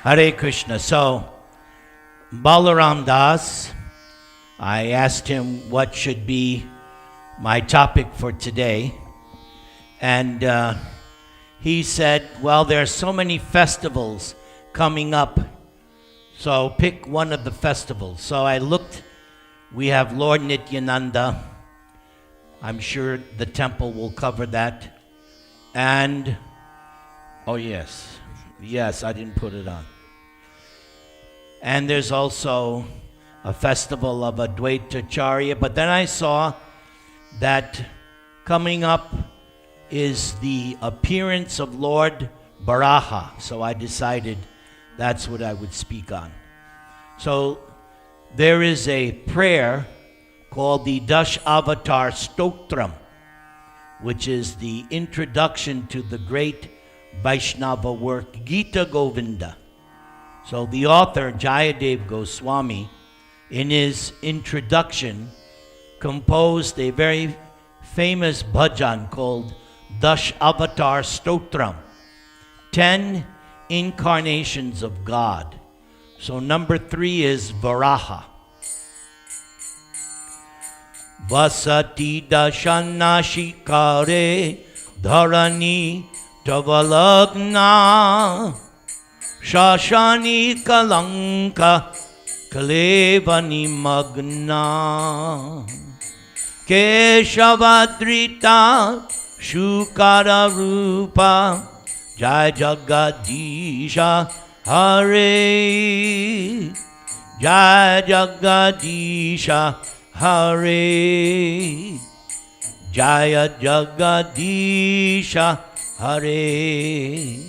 Hare Krishna. So, Balaram Das, I asked him what should be my topic for today. And he said, well, there are so many festivals coming up, so pick one of the festivals. So I looked, we have Lord Nityananda. I'm sure the temple will cover that. And, oh yes, I didn't put it on. And there's also a festival of Advaitacharya. But then I saw that coming up is the appearance of Lord Varaha. So I decided that's what I would speak on. So there is a prayer called the Dash Avatar Stotram, which is the introduction to the great Vaishnava work, Gita Govinda. So the author, Jayadev Goswami, in his introduction, composed a very famous bhajan called Dash Avatar Stotram, 10 incarnations of God. So number 3 is Varaha. Vasati dashana shikare dharani tavalagna shashani kalanka kalevani magna keshavadrita shukara rupa jai jagadisha hare jai jagadisha Hare Jaya Jagadisha Hare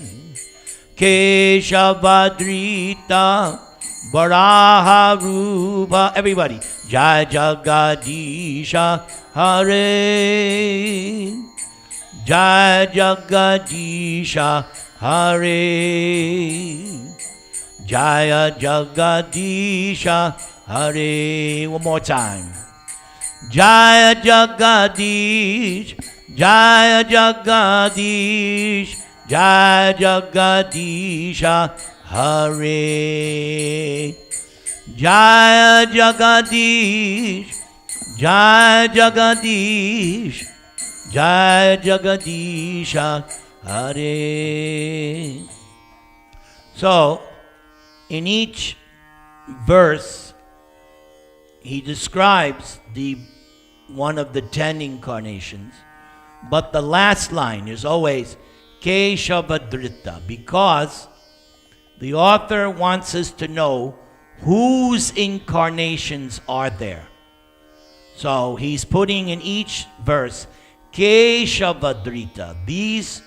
Keshavadrita Varaha Rupa. Everybody, Jaya Jagadisha Hare Jaya Jagadisha Hare Jaya Jagadisha Hare. One more time. Jaya Jagadish, Jaya Jagadish, Jaya Jagadisha Hare. Jaya Jagadish, Jaya Jagadish, Jaya Jagadisha Hare. So, in each verse, he describes the one of the 10 incarnations, but the last line is always Keshavadrita, because the author wants us to know whose incarnations are there. So he's putting in each verse Keshavadrita. These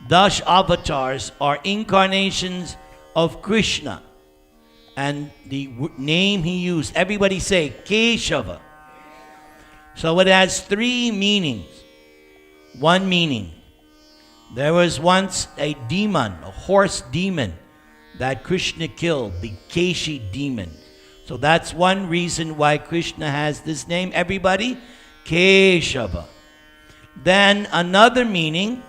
Dash avatars are incarnations of Krishna. And the name he used, everybody say Keshava. So it has 3 meanings. One meaning, there was once a demon, a horse demon, that Krishna killed, the Keshi demon. So that's one reason why Krishna has this name. Everybody, Keshava. Then another meaning,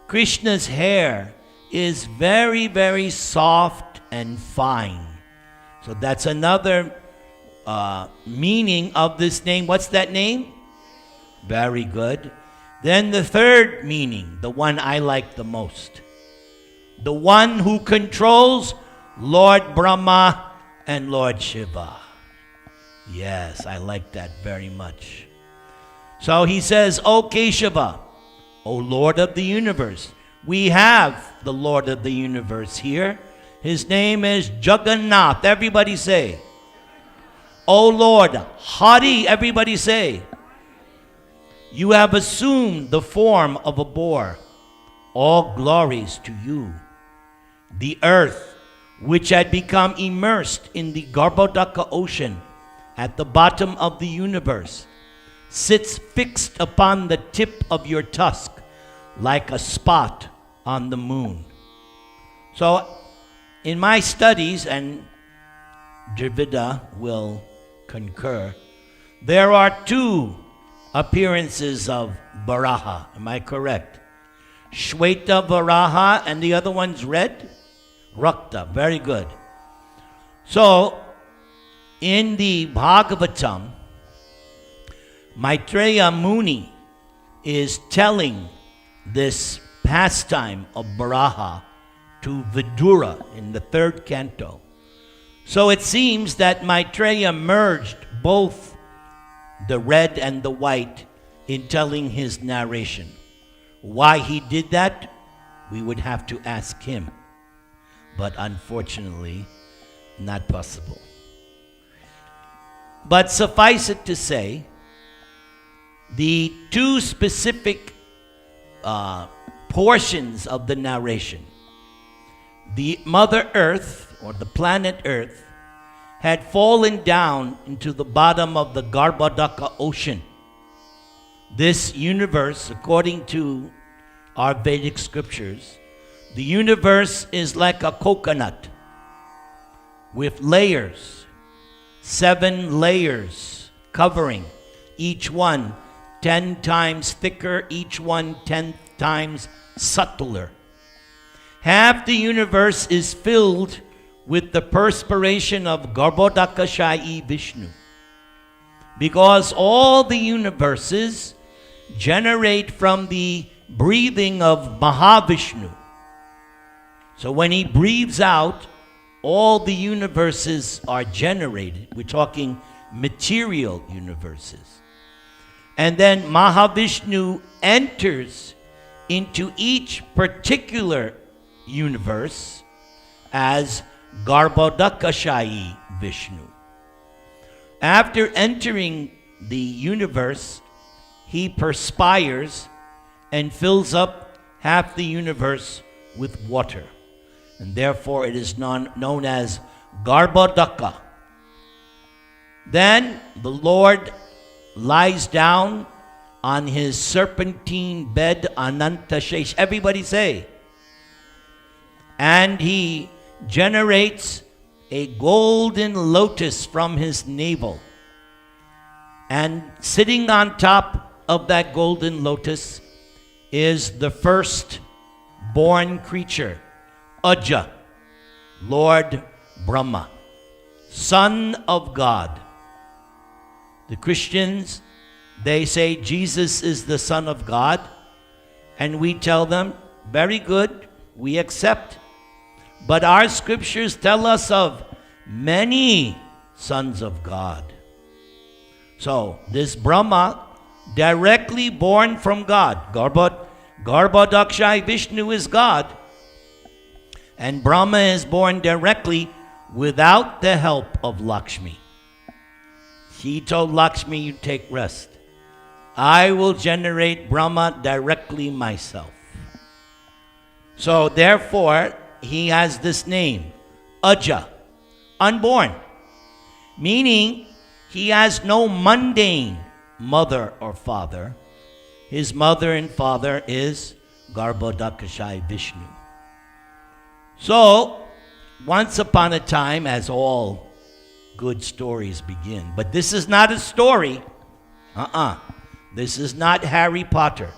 Krishna's hair is very, very soft and fine. So that's another meaning of this name. What's that name? Very good. Then the third meaning, the one I like the most, the one who controls Lord Brahma and Lord Shiva. Yes, I like that very much. So he says, O Keshava, O Lord of the universe. We have the Lord of the universe here. His name is Jagannath. Everybody say. O Lord, Hari. Everybody say. You have assumed the form of a boar. All glories to you. The earth, which had become immersed in the Garbhodaka ocean at the bottom of the universe, sits fixed upon the tip of your tusk like a spot on the moon. So, in my studies, and Dravida will concur, there are 2 appearances of Varaha. Am I correct? Shweta Varaha and the other one's red? Rakta. Very good. So, in the Bhagavatam, Maitreya Muni is telling this pastime of Varaha to Vidura in the 3rd canto. So it seems that Maitreya merged both the red and the white in telling his narration. Why he did that, we would have to ask him. But unfortunately, not possible. But suffice it to say, the two specific portions of the narration, the Mother Earth, or the planet Earth, had fallen down into the bottom of the Garbhodaka ocean. This universe, according to our Vedic scriptures, the universe is like a coconut with layers, 7 layers covering, each one 10 times thicker, each one 10 times subtler. Half the universe is filled with the perspiration of Garbhodakashayi Vishnu, because all the universes generate from the breathing of Mahavishnu. So when he breathes out, all the universes are generated. We're talking material universes. And then Mahavishnu enters into each particular universe as Garbhodakashayi Vishnu. After entering the universe, he perspires and fills up half the universe with water. And therefore it is known as Garbhodaka. Then the Lord lies down on his serpentine bed, Anantashesh. Everybody say. And he generates a golden lotus from his navel. And sitting on top of that golden lotus is the first born creature, Aja, Lord Brahma, Son of God. The Christians, they say Jesus is the Son of God, and we tell them, very good, we accept. But our scriptures tell us of many sons of God. So, this Brahma, directly born from God, Garbhodakashayi Vishnu is God, and Brahma is born directly without the help of Lakshmi. He told Lakshmi, you take rest. I will generate Brahma directly myself. So therefore, he has this name, Aja, unborn, meaning he has no mundane mother or father. His mother and father is Garbhodakashayi Vishnu. So, once upon a time, as all good stories begin, but this is not a story. This is not Harry Potter.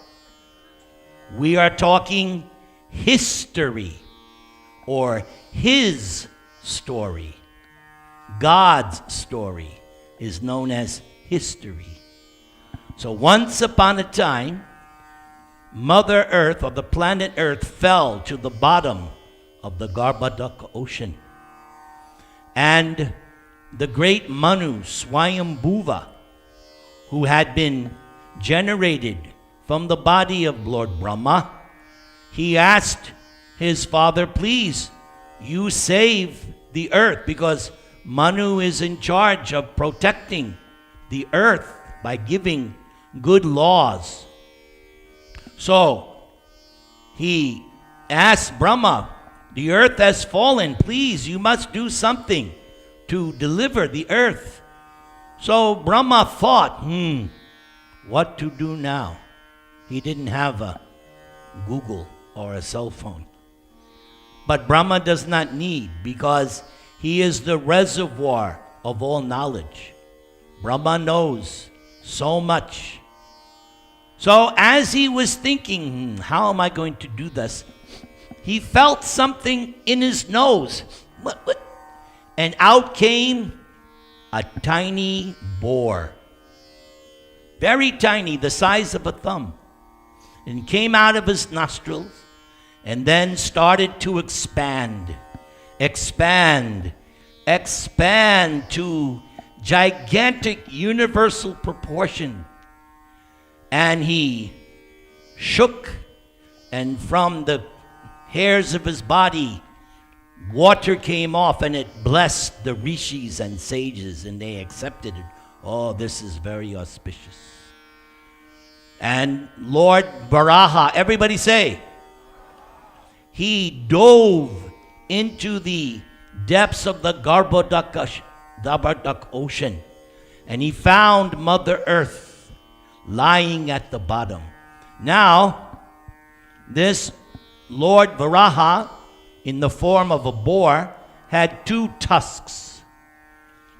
We are talking history, or his story. God's story is known as history. So once upon a time, Mother Earth, or the planet Earth, fell to the bottom of the Garbhodaka ocean. And the great Manu, Swayambhuva, who had been generated from the body of Lord Brahma, he asked his father, please, you save the earth, because Manu is in charge of protecting the earth by giving good laws. So he asked Brahma, the earth has fallen, please, you must do something to deliver the earth. So Brahma thought, what to do now? He didn't have a Google or a cell phone. But Brahma does not need, because he is the reservoir of all knowledge. Brahma knows so much. So as he was thinking, how am I going to do this? he felt something in his nose. What? And out came a tiny boar. Very tiny, the size of a thumb. And came out of his nostrils and then started to expand to gigantic universal proportion. And he shook, and from the hairs of his body, water came off, and it blessed the rishis and sages, and they accepted it. Oh, this is very auspicious. And Lord Varaha, everybody say, he dove into the depths of the Garbhodak ocean, and he found Mother Earth lying at the bottom. Now, this Lord Varaha, in the form of a boar, had 2 tusks.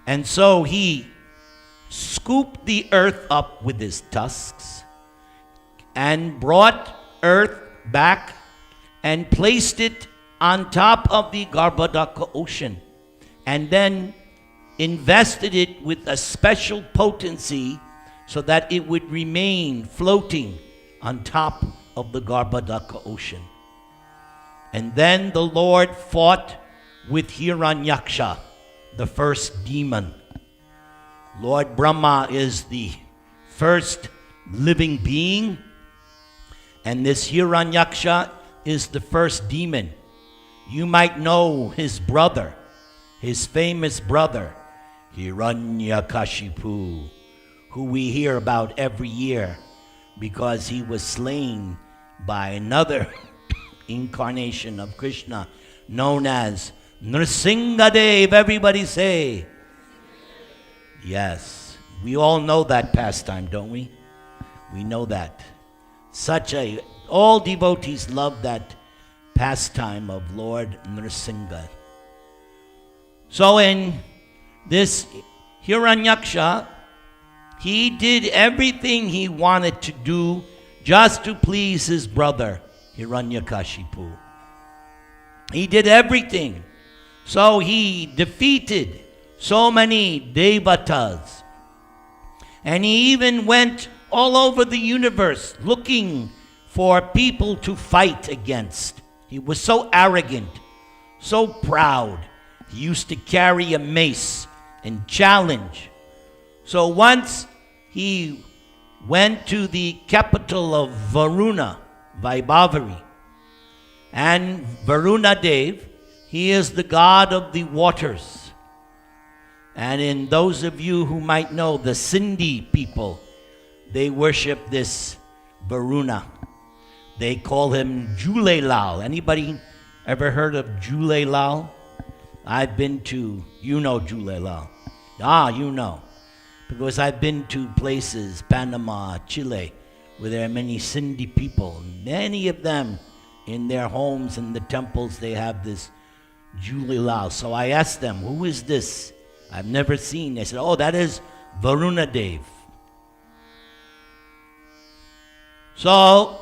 And so he scooped the earth up with his tusks and brought earth back and placed it on top of the Garbhodak ocean, and then invested it with a special potency so that it would remain floating on top of the Garbhodak ocean. And then the Lord fought with Hiranyaksha, the first demon. Lord Brahma is the first living being, and this Hiranyaksha is the first demon. You might know his brother, his famous brother, Hiranyakashipu, who we hear about every year because he was slain by another incarnation of Krishna known as Nrsingadev. Everybody say. Yes, we all know that pastime, don't we? We know that. All devotees love that pastime of Lord Nrsinga. So in this Hiranyaksha, he did everything he wanted to do just to please his brother Hiranyakashipu. He did everything. So he defeated so many devatas. And he even went all over the universe looking for people to fight against. He was so arrogant, so proud. He used to carry a mace and challenge. So once he went to the capital of Varuna, Vaibhavari. And Varuna Dev, he is the god of the waters. And in those of you who might know, the Sindhi people, they worship this Varuna. They call him Jhulelal. Anybody ever heard of Jhulelal? I've been to, you know Jhulelal. You know. Because I've been to places, Panama, Chile, where there are many Sindhi people. Many of them, in their homes and the temples, they have this Jhulelal. So I asked them, who is this? I've never seen. They said, oh, that is Varuna Dev. So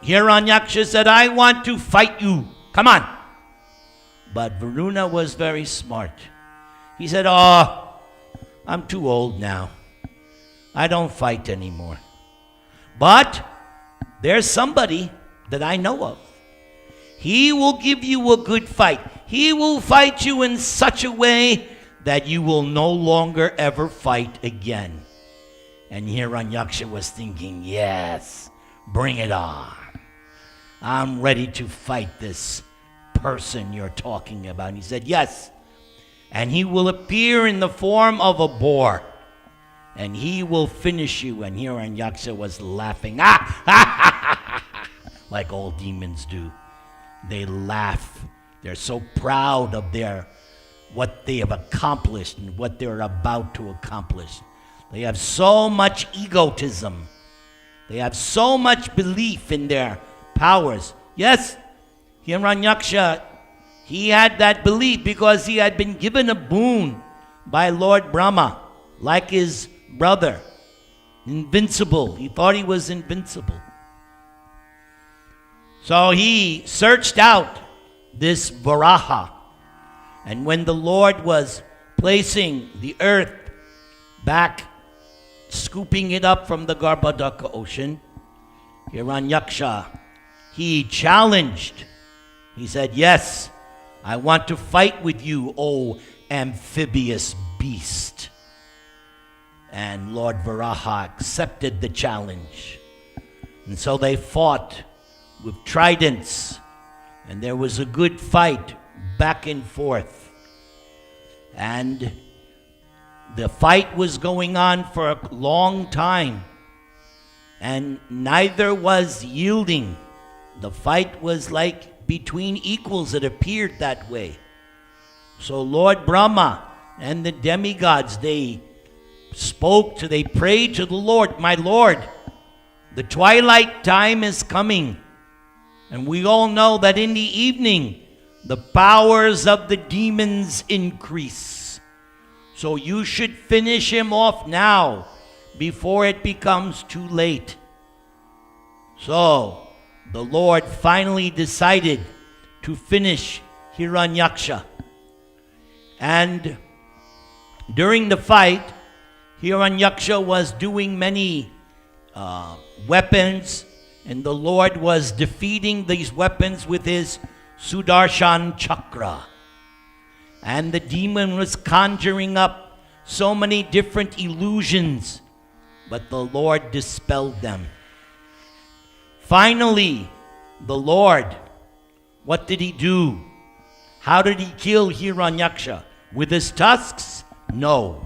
Hiranyaksha said, I want to fight you. Come on. But Varuna was very smart. He said, oh, I'm too old now. I don't fight anymore. But there's somebody that I know of. He will give you a good fight. He will fight you in such a way that you will no longer ever fight again. And Hiranyaksha was thinking, yes, bring it on. I'm ready to fight this person you're talking about. And he said, yes. And he will appear in the form of a boar. And he will finish you. And Hiranyaksha was laughing. Like all demons do. They laugh. They're so proud of what they have accomplished and what they're about to accomplish. They have so much egotism. They have so much belief in their powers. Yes, Hiranyaksha, he had that belief because he had been given a boon by Lord Brahma, like his brother, invincible. He thought he was invincible. So he searched out this Varaha. And when the Lord was placing the earth back, scooping it up from the Garbhodaka ocean, Hiranyaksha, he challenged. He said, yes, I want to fight with you, O amphibious beast. And Lord Varaha accepted the challenge. And so they fought with tridents, and there was a good fight back and forth. And the fight was going on for a long time, and neither was yielding. The fight was like between equals. It appeared that way. So Lord Brahma and the demigods, they prayed to the Lord, my Lord, the twilight time is coming. And we all know that in the evening, the powers of the demons increase. So you should finish him off now before it becomes too late. So the Lord finally decided to finish Hiranyaksha. And during the fight, Hiranyaksha was doing many weapons, and the Lord was defeating these weapons with his Sudarshan Chakra. And the demon was conjuring up so many different illusions, but the Lord dispelled them. Finally, the Lord, what did he do? How did he kill Hiranyaksha? With his tusks? No.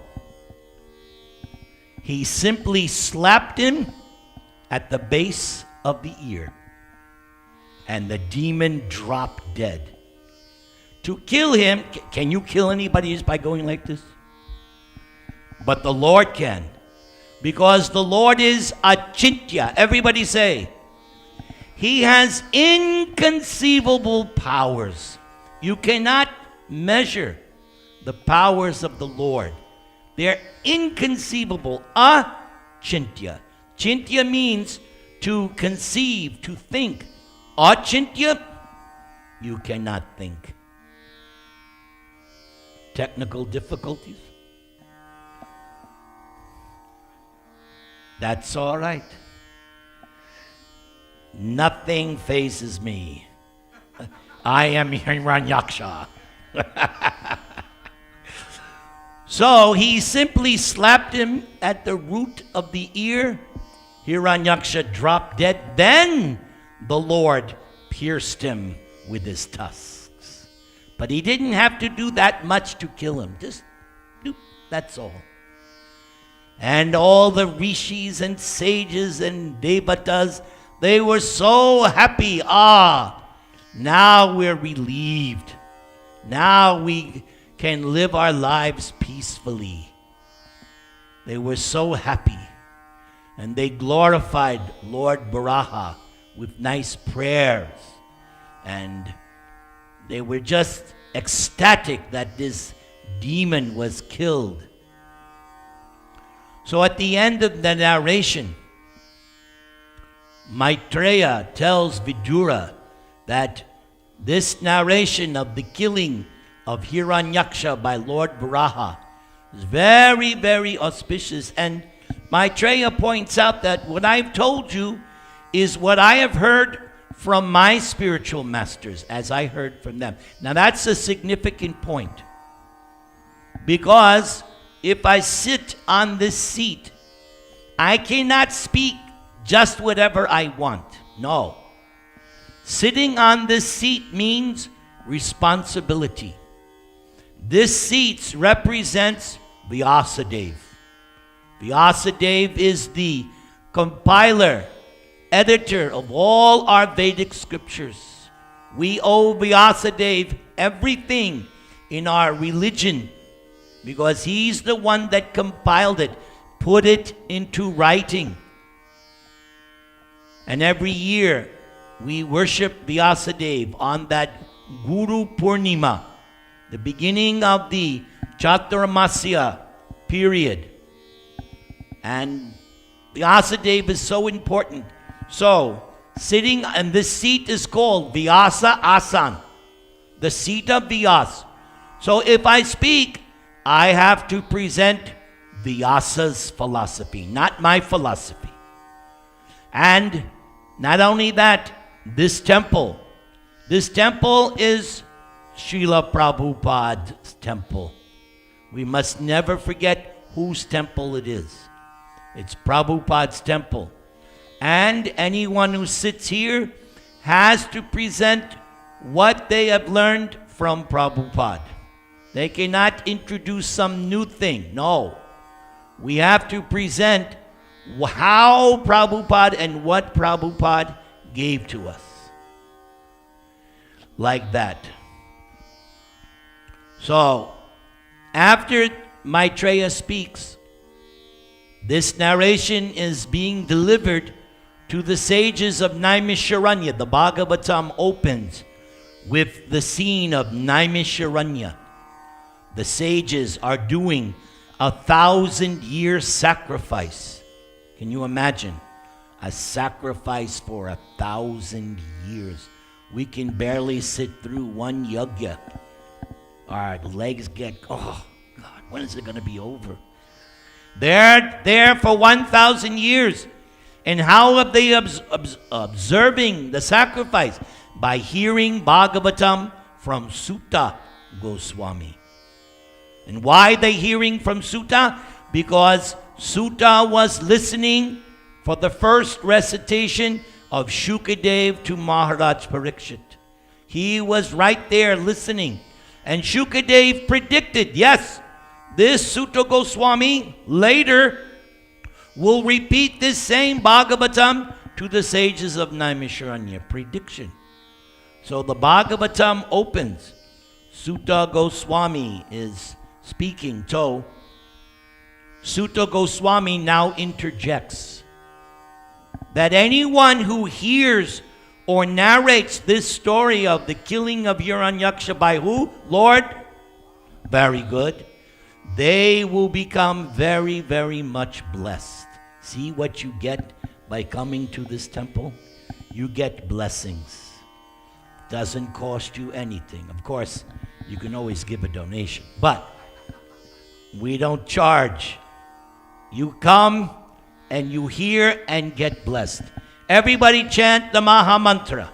He simply slapped him at the base of the ear, and the demon dropped dead. To kill him, can you kill anybody just by going like this? But the Lord can, because the Lord is Achintya. Everybody say, he has inconceivable powers. You cannot measure the powers of the Lord. They're inconceivable. Achintya. Chintya means to conceive, to think. Achintya, you cannot think. Technical difficulties? That's all right. Nothing phases me. I am Hiranyaksha. So he simply slapped him at the root of the ear. Hiranyaksha dropped dead. Then the Lord pierced him with his tusks. But he didn't have to do that much to kill him. Just, doop, that's all. And all the rishis and sages and devatas, they were so happy. Now we're relieved. Now we can live our lives peacefully. They were so happy. And they glorified Lord Varaha with nice prayers. And they were just ecstatic that this demon was killed. So at the end of the narration, Maitreya tells Vidura that this narration of the killing of Hiranyaksha by Lord Varaha is very, very auspicious. And Maitreya points out that what I've told you is what I have heard from my spiritual masters, as I heard from them. Now that's a significant point, because if I sit on this seat, I cannot speak just whatever I want. No. Sitting on this seat means responsibility. This seat represents Vyasadeva. Vyasadeva is the compiler, editor of all our Vedic scriptures. We owe Vyasadeva everything in our religion, because he's the one that compiled it, put it into writing. And every year we worship Vyasadeva on that Guru Purnima, the beginning of the Chaturmasya period. And Vyasadeva is so important. So, sitting, and this seat is called Vyasa Asan, the seat of Vyasa. So if I speak, I have to present Vyasa's philosophy, not my philosophy. And not only that, this temple is Srila Prabhupada's temple. We must never forget whose temple it is. It's Prabhupada's temple. And anyone who sits here has to present what they have learned from Prabhupada. They cannot introduce some new thing. No. We have to present how Prabhupada and what Prabhupada gave to us. Like that. So, after Maitreya speaks, this narration is being delivered to the sages of Naimisharanya. The Bhagavatam opens with the scene of Naimisharanya. The sages are doing 1,000-year sacrifice. Can you imagine? A sacrifice for 1,000 years. We can barely sit through one yajna. Our legs get, oh God, when is it going to be over? They're there for 1,000 years. And how have they observing the sacrifice? By hearing Bhagavatam from Sutta Goswami. And why they hearing from Sutta? Because Sutta was listening for the first recitation of Shukadev to Maharaj Parikshit. He was right there listening. And Shukadev predicted, yes, this Sutta Goswami later will repeat this same Bhagavatam to the sages of Naimisharanya. Prediction. So the Bhagavatam opens. Sutta Goswami is speaking. So Sutta Goswami now interjects that anyone who hears or narrates this story of the killing of Hiranyaksha by who? Lord? Very good. They will become very, very much blessed. See what you get by coming to this temple? You get blessings. Doesn't cost you anything. Of course, you can always give a donation, but we don't charge. You come and you hear and get blessed. Everybody chant the Maha Mantra.